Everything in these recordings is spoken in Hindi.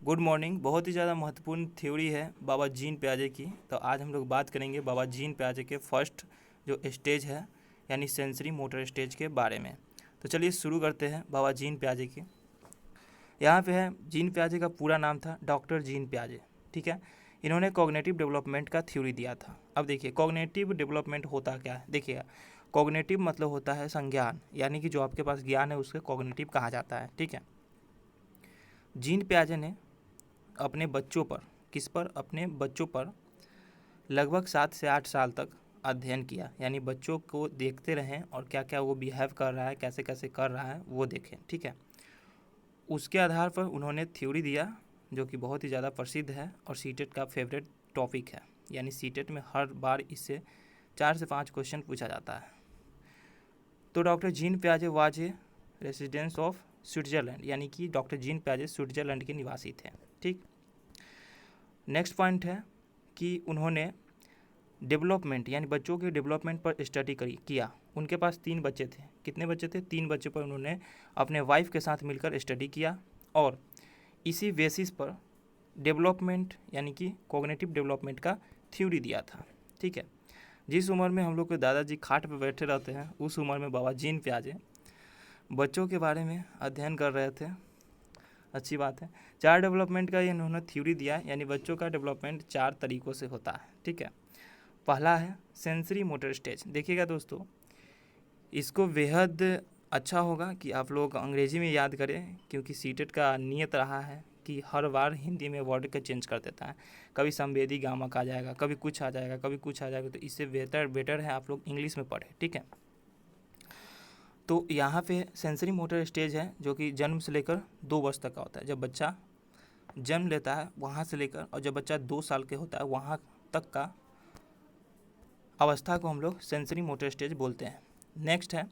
Good morning. बहुत ही ज़्यादा महत्वपूर्ण थ्योरी है बाबा जीन पियाजे की। तो आज हम लोग बात करेंगे बाबा जीन पियाजे के फर्स्ट जो स्टेज है यानी सेंसरी मोटर स्टेज के बारे में। तो चलिए शुरू करते हैं बाबा जीन पियाजे की। यहाँ पे है जीन पियाजे का पूरा नाम था डॉक्टर जीन पियाजे। ठीक है, इन्होंने कॉग्निटिव डेवलपमेंट का थ्योरी दिया था। अब देखिए कॉग्निटिव डेवलपमेंट होता क्या है। देखिएगा, कॉग्निटिव मतलब होता है संज्ञान, यानी कि जो आपके पास ज्ञान है उसके कॉग्निटिव कहा जाता है। ठीक है, जीन पियाजे ने अपने बच्चों पर, किस पर, अपने बच्चों पर लगभग 7 से 8 साल तक अध्ययन किया, यानी बच्चों को देखते रहें और क्या क्या वो बिहेव कर रहा है, कैसे कैसे कर रहा है वो देखें। ठीक है, उसके आधार पर उन्होंने थ्योरी दिया जो कि बहुत ही ज़्यादा प्रसिद्ध है और सीटेट का फेवरेट टॉपिक है, यानी सीटेट में हर बार इससे 4 से 5 क्वेश्चन पूछा जाता है। तो डॉक्टर जीन पियाजे was a residence of Switzerland, यानी कि डॉक्टर जीन पियाजे स्विट्जरलैंड के निवासी थे। ठीक, नेक्स्ट पॉइंट है कि उन्होंने डेवलपमेंट यानी बच्चों के डेवलपमेंट पर स्टडी किया। उनके पास 3 बच्चे थे। कितने बच्चे थे? 3 बच्चे पर उन्होंने अपने वाइफ के साथ मिलकर स्टडी किया और इसी बेसिस पर डेवलपमेंट यानी कि कॉग्निटिव डेवलपमेंट का थ्योरी दिया था। ठीक है, जिस उम्र में हम लोग के दादाजी खाट पर बैठे रहते हैं उस उम्र में बाबा जीन पियाजे बच्चों के बारे में अध्ययन कर रहे थे। अच्छी बात है। 4 डेवलपमेंट का ये इन्होंने थ्योरी दिया, यानी बच्चों का डेवलपमेंट 4 तरीक़ों से होता है। ठीक है, पहला है सेंसरी मोटर स्टेज। देखिएगा दोस्तों, इसको बेहद अच्छा होगा कि आप लोग अंग्रेजी में याद करें, क्योंकि सीटेट का नियत रहा है कि हर बार हिंदी में वर्ड का चेंज कर देता है। कभी संवेदी गामक आ जाएगा, कभी कुछ आ जाएगा, कभी कुछ आ जाएगा। तो इससे बेटर है आप लोग इंग्लिश में पढ़ें। ठीक है, तो यहाँ पे सेंसरी मोटर स्टेज है जो कि जन्म से लेकर 2 वर्ष तक का होता है। जब बच्चा जन्म लेता है वहाँ से लेकर और जब बच्चा 2 साल के होता है वहाँ तक का अवस्था को हम लोग सेंसरी मोटर स्टेज बोलते हैं। नेक्स्ट है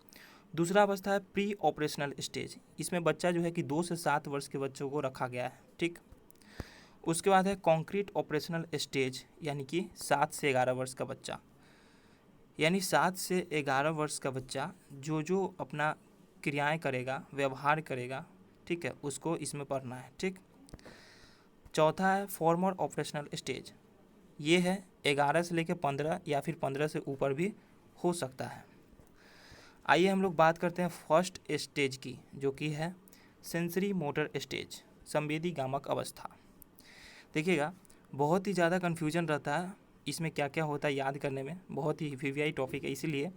दूसरा अवस्था है प्री ऑपरेशनल स्टेज। इसमें बच्चा जो है कि 2 से 7 वर्ष के बच्चों को रखा गया है। ठीक, उसके बाद है कॉन्क्रीट ऑपरेशनल स्टेज, यानी कि 7 से 11 वर्ष का बच्चा, यानी 7 से 11 वर्ष का बच्चा जो अपना क्रियाएं करेगा, व्यवहार करेगा, ठीक है, उसको इसमें पढ़ना है। ठीक, चौथा है फॉर्मर ऑपरेशनल स्टेज। ये है 11 से लेकर 15 या फिर 15 से ऊपर भी हो सकता है। आइए हम लोग बात करते हैं फर्स्ट स्टेज की, जो कि है सेंसरी मोटर स्टेज, संवेदी गामक अवस्था। देखिएगा, बहुत ही ज़्यादा कन्फ्यूजन रहता है इसमें क्या क्या होता है याद करने में, बहुत ही वीवीआई टॉपिक है। इसीलिए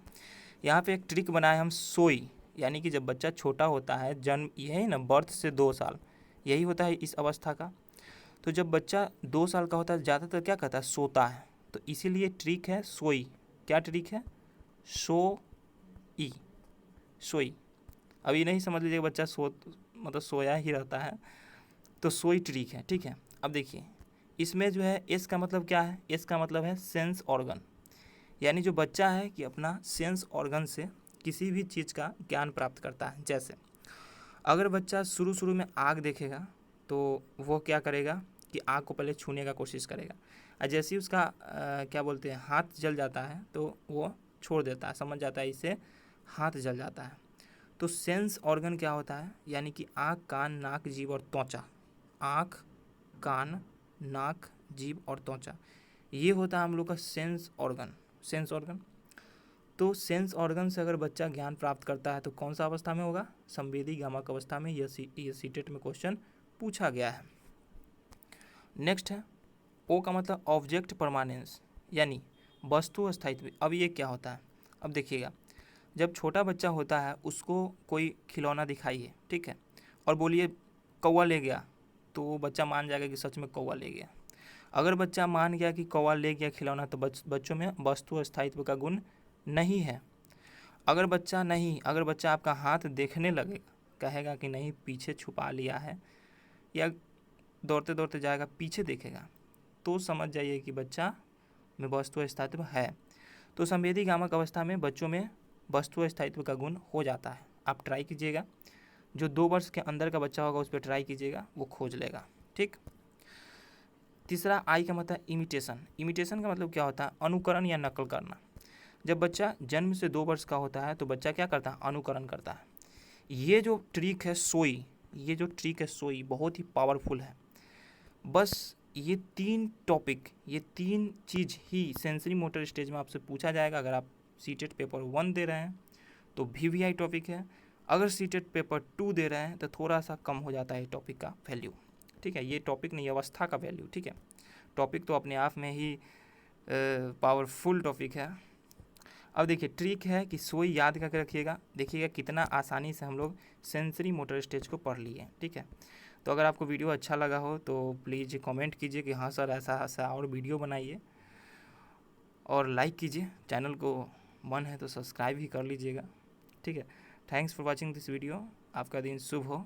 यहाँ पे एक ट्रिक बनाया हम सोई, यानी कि जब बच्चा छोटा होता है, जन्म यही ना, बर्थ से 2 साल यही होता है इस अवस्था का। तो जब बच्चा 2 साल का होता है ज़्यादातर क्या करता है, सोता है। तो इसीलिए ट्रिक है सोई। क्या ट्रिक है? सोई। अब ये नहीं समझ लीजिएगा बच्चा मतलब सोया ही रहता है, तो सोई ट्रिक है। ठीक है, अब देखिए इसमें जो है एस का मतलब क्या है? एस का मतलब है सेंस ऑर्गन, यानी जो बच्चा है कि अपना सेंस ऑर्गन से किसी भी चीज़ का ज्ञान प्राप्त करता है। जैसे अगर बच्चा शुरू में आग देखेगा तो वो क्या करेगा कि आग को पहले छूने का कोशिश करेगा, और जैसे ही उसका क्या बोलते हैं, हाथ जल जाता है तो वो छोड़ देता है, समझ जाता है इससे हाथ जल जाता है। तो सेंस ऑर्गन क्या होता है? यानी कि आँख, कान, नाक, जीभ और त्वचा। आँख, कान, नाक, जीभ और त्वचा, ये होता है हम लोग का सेंस ऑर्गन। तो सेंस ऑर्गन से अगर बच्चा ज्ञान प्राप्त करता है तो कौन सा अवस्था में होगा? संवेदी गामक अवस्था में। यह सीटेट में क्वेश्चन पूछा गया है। नेक्स्ट है ओ का मतलब ऑब्जेक्ट परमानेंस, यानी वस्तु स्थायित्व। अब ये क्या होता है? अब देखिएगा, जब छोटा बच्चा होता है उसको कोई खिलौना दिखाइए, ठीक है, और बोलिए कौवा ले गया, तो वो बच्चा मान जाएगा कि सच में कौवा ले गया। अगर बच्चा मान गया कि कौवा ले गया खिलौना, तो बच्चों में वस्तु स्थायित्व का गुण नहीं है। अगर बच्चा आपका हाथ देखने लगेगा, कहेगा कि नहीं पीछे छुपा लिया है, या दौड़ते दौड़ते जाएगा पीछे देखेगा, तो समझ जाइए कि बच्चा में वस्तु स्थायित्व है। तो संवेदी गामक अवस्था में बच्चों में वस्तु स्थायित्व का गुण हो जाता है। आप ट्राई कीजिएगा, जो 2 वर्ष के अंदर का बच्चा होगा उस पर ट्राई कीजिएगा, वो खोज लेगा। ठीक, तीसरा आई का मतलब इमिटेशन का मतलब क्या होता है? अनुकरण या नकल करना। जब बच्चा जन्म से 2 वर्ष का होता है तो बच्चा क्या करता है? अनुकरण करता है। ये जो ट्रिक है सोई बहुत ही पावरफुल है। बस ये 3 टॉपिक, ये 3 चीज़ ही सेंसरी मोटर स्टेज में आपसे पूछा जाएगा। अगर आप सीटेट पेपर 1 दे रहे हैं तो VVI टॉपिक है, अगर सीटेट पेपर 2 दे रहे हैं तो थोड़ा सा कम हो जाता है टॉपिक का वैल्यू, ठीक है। ये टॉपिक नहीं, अवस्था का वैल्यू, ठीक है। टॉपिक तो अपने आप में ही पावरफुल टॉपिक है। अब देखिए ट्रिक है कि सोई याद करके रखिएगा, देखिएगा कितना आसानी से हम लोग सेंसरी मोटर स्टेज को पढ़ लिए, ठीक है। तो अगर आपको वीडियो अच्छा लगा हो तो प्लीज़ कमेंट कीजिए कि हाँ सर ऐसा ऐसा और वीडियो बनाइए, और लाइक कीजिए। चैनल को मन है तो सब्सक्राइब भी कर लीजिएगा, ठीक है। Thanks for watching this video. आपका दिन शुभ हो।